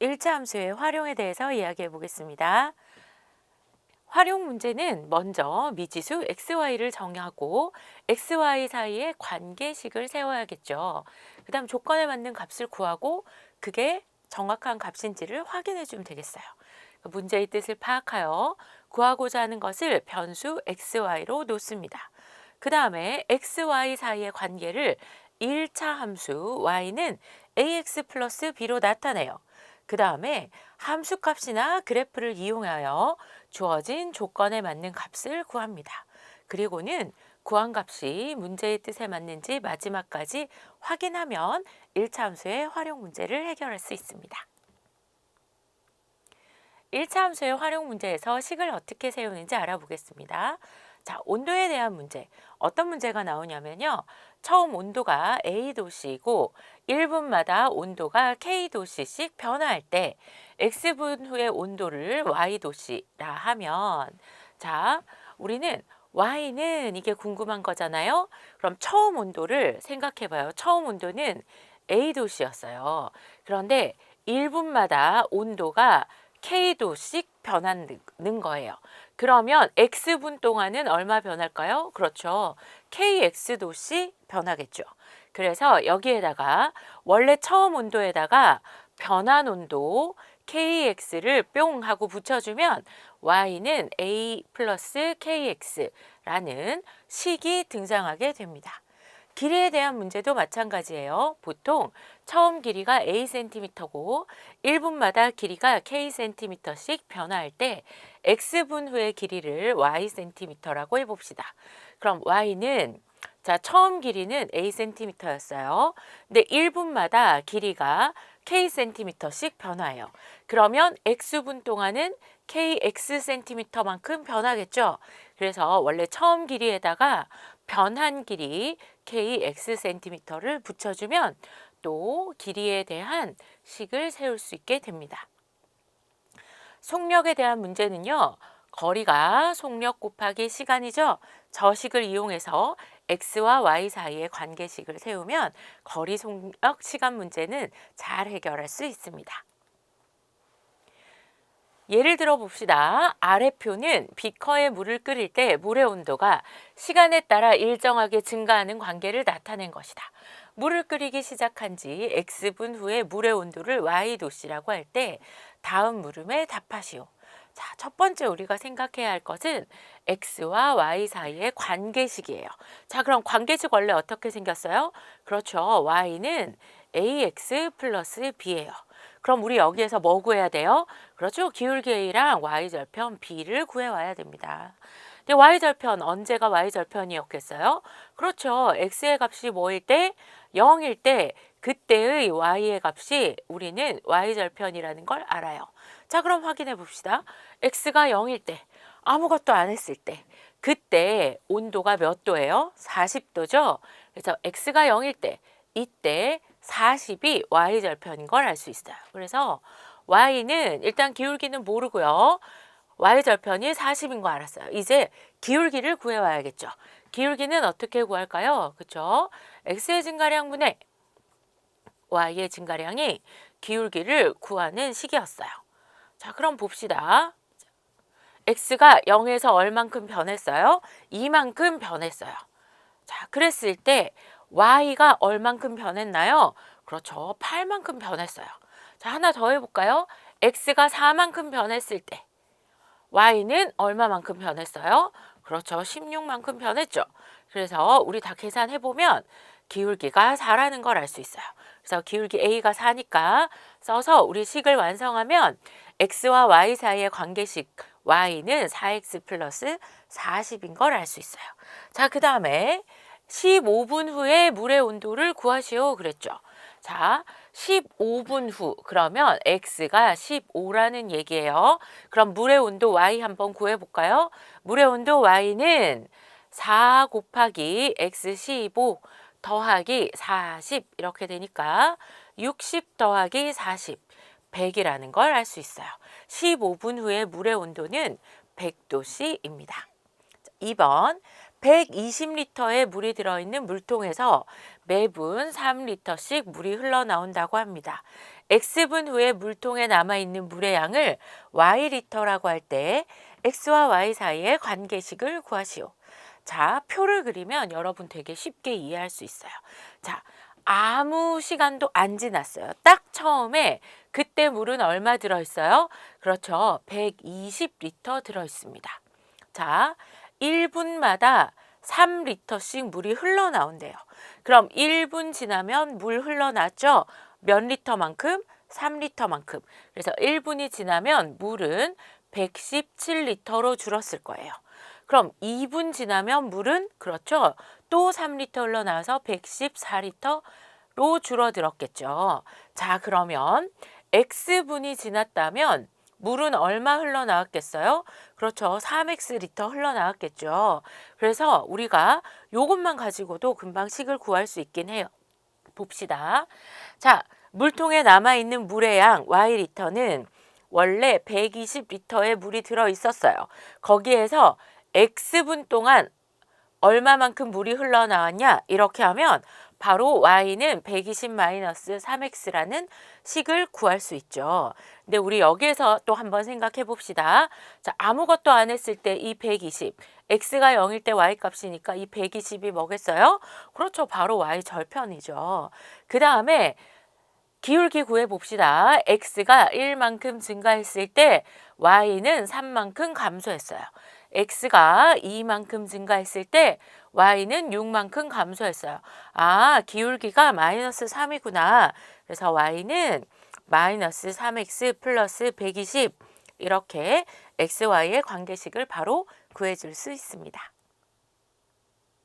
일차 함수의 활용에 대해서 이야기해 보겠습니다. 활용 문제는 먼저 미지수 xy를 정하고 xy 사이에 관계식을 세워야겠죠. 그 다음 조건에 맞는 값을 구하고 그게 정확한 값인지를 확인해 주면 되겠어요. 문제의 뜻을 파악하여 구하고자 하는 것을 변수 xy로 놓습니다. 그 다음에 xy 사이의 관계를 1차 함수 y는 ax 플러스 b로 나타내요. 그 다음에 함수값이나 그래프를 이용하여 주어진 조건에 맞는 값을 구합니다. 그리고는 구한 값이 문제의 뜻에 맞는지 마지막까지 확인하면 1차 함수의 활용 문제를 해결할 수 있습니다. 1차 함수의 활용 문제에서 식을 어떻게 세우는지 알아보겠습니다. 자, 온도에 대한 문제. 어떤 문제가 나오냐면요. 처음 온도가 A도씨이고 1분마다 온도가 K도씨씩 변화할 때 X분 후의 온도를 Y도씨라 하면 자, 우리는 Y는 이게 궁금한 거잖아요. 그럼 처음 온도를 생각해 봐요. 처음 온도는 A도씨였어요. 그런데 1분마다 온도가 K도씩 변하는 거예요. 그러면 X분 동안은 얼마 변할까요? 그렇죠. KX도씩 변하겠죠. 그래서 여기에다가 원래 처음 온도에다가 변한 온도 KX를 뿅 하고 붙여주면 Y는 A 플러스 KX라는 식이 등장하게 됩니다. 길이에 대한 문제도 마찬가지예요. 보통 처음 길이가 A cm고 1분마다 길이가 K cm씩 변화할 때 X분 후의 길이를 Y cm라고 해봅시다. 그럼 Y는 자, 처음 길이는 A cm였어요. 근데 1분마다 길이가 K cm씩 변화해요. 그러면 X분 동안은 KX cm만큼 변하겠죠. 그래서 원래 처음 길이에다가 변한 길이 KX cm를 붙여주면 또 길이에 대한 식을 세울 수 있게 됩니다. 속력에 대한 문제는요. 거리가 속력 곱하기 시간이죠. 저 식을 이용해서 x와 y 사이의 관계식을 세우면 거리, 속력, 시간 문제는 잘 해결할 수 있습니다. 예를 들어 봅시다. 아래 표는 비커에 물을 끓일 때 물의 온도가 시간에 따라 일정하게 증가하는 관계를 나타낸 것이다. 물을 끓이기 시작한 지 X분 후에 물의 온도를 Y도씨라고 할 때 다음 물음에 답하시오. 자, 첫 번째 우리가 생각해야 할 것은 X와 Y 사이의 관계식이에요. 자, 그럼 관계식 원래 어떻게 생겼어요? 그렇죠. Y는 AX 플러스 B예요. 그럼 우리 여기에서 뭐 구해야 돼요? 그렇죠. 기울기 A랑 Y절편 B를 구해와야 됩니다. 근데 Y절편 언제가 Y절편이었겠어요? 그렇죠. X의 값이 뭐일 때? 0일 때 그때의 Y의 값이 우리는 Y절편이라는 걸 알아요. 자, 그럼 확인해 봅시다. X가 0일 때 아무것도 안 했을 때 그때 온도가 몇 도예요? 40도죠. 그래서 X가 0일 때 이때 40이 Y절편인 걸 알 수 있어요. 그래서 Y는 일단 기울기는 모르고요. Y절편이 40인 거 알았어요. 이제 기울기를 구해와야겠죠. 기울기는 어떻게 구할까요? 그렇죠? X의 증가량분의 Y의 증가량이 기울기를 구하는 식이었어요. 자, 그럼 봅시다. X가 0에서 얼만큼 변했어요? 이만큼 변했어요. 자, 그랬을 때 Y가 얼만큼 변했나요? 그렇죠. 8만큼 변했어요. 자, 하나 더 해볼까요? X가 4만큼 변했을 때 Y는 얼마만큼 변했어요? 그렇죠. 16만큼 변했죠. 그래서 우리 다 계산해보면 기울기가 4라는 걸 알 수 있어요. 그래서 기울기 A가 4니까 써서 우리 식을 완성하면 X와 Y 사이의 관계식 Y는 4X 플러스 40인 걸 알 수 있어요. 자, 그 다음에 15분 후에 물의 온도를 구하시오 그랬죠. 자, 15분 후 그러면 X가 15라는 얘기예요. 그럼 물의 온도 Y 한번 구해볼까요? 물의 온도 Y는 4 곱하기 X 15 더하기 40 이렇게 되니까 60 더하기 40 100이라는 걸 알 수 있어요. 15분 후에 물의 온도는 100도씨입니다. 2번 120리터의 물이 들어있는 물통에서 매분 3리터씩 물이 흘러나온다고 합니다. x분 후에 물통에 남아있는 물의 양을 y리터라고 할 때 x와 y 사이의 관계식을 구하시오. 자, 표를 그리면 여러분 되게 쉽게 이해할 수 있어요. 자, 아무 시간도 안 지났어요. 딱 처음에 그때 물은 얼마 들어있어요? 그렇죠. 120리터 들어있습니다. 자, 1분마다 3리터씩 물이 흘러나온대요. 그럼 1분 지나면 물 흘러나왔죠? 몇 리터만큼? 3리터만큼. 그래서 1분이 지나면 물은 117리터로 줄었을 거예요. 그럼 2분 지나면 물은 그렇죠. 또 3리터 흘러나와서 114리터로 줄어들었겠죠. 자, 그러면 X분이 지났다면 물은 얼마 흘러나왔겠어요? 그렇죠. 3X리터 흘러나왔겠죠. 그래서 우리가 요것만 가지고도 금방 식을 구할 수 있긴 해요. 봅시다. 자, 물통에 남아있는 물의 양 Y리터는 원래 120리터의 물이 들어있었어요. 거기에서 X분 동안 얼마만큼 물이 흘러나왔냐? 이렇게 하면 바로 y는 120-3x라는 식을 구할 수 있죠. 근데 우리 여기에서 또 한번 생각해 봅시다. 자, 아무것도 안 했을 때 이 120, x가 0일 때 y 값이니까 이 120이 뭐겠어요? 그렇죠. 바로 y 절편이죠. 그 다음에 기울기 구해 봅시다. x가 1만큼 증가했을 때 y는 3만큼 감소했어요. x가 2만큼 증가했을 때 y는 6만큼 감소했어요. 아, 기울기가 마이너스 3이구나. 그래서 y는 마이너스 3x 플러스 120 이렇게 xy의 관계식을 바로 구해줄 수 있습니다.